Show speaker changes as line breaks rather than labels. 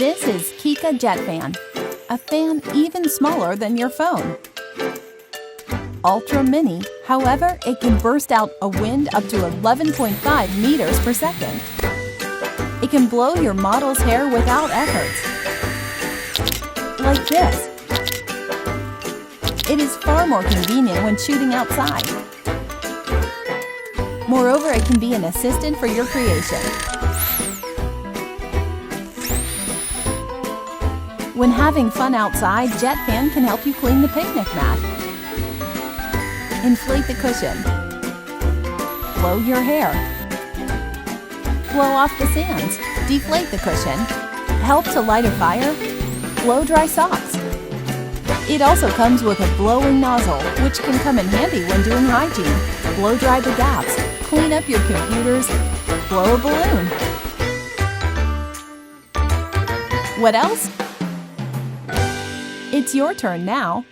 This is Kika Jet Fan, a fan even smaller than your phone. Ultra mini, however, it can burst out a wind up to 11.5 meters per second. It can blow your model's hair without effort. Like this. It is far more convenient when shooting outside. Moreover, it can be an assistant for your creation. When having fun outside, Jet Fan can help you clean the picnic mat. Inflate the cushion. Blow your hair. Blow off the sands. Deflate the cushion. Help to light a fire. Blow dry socks. It also comes with a blowing nozzle, which can come in handy when doing hygiene. Blow dry the gaps. Clean up your computers. Blow a balloon. What else? It's your turn now.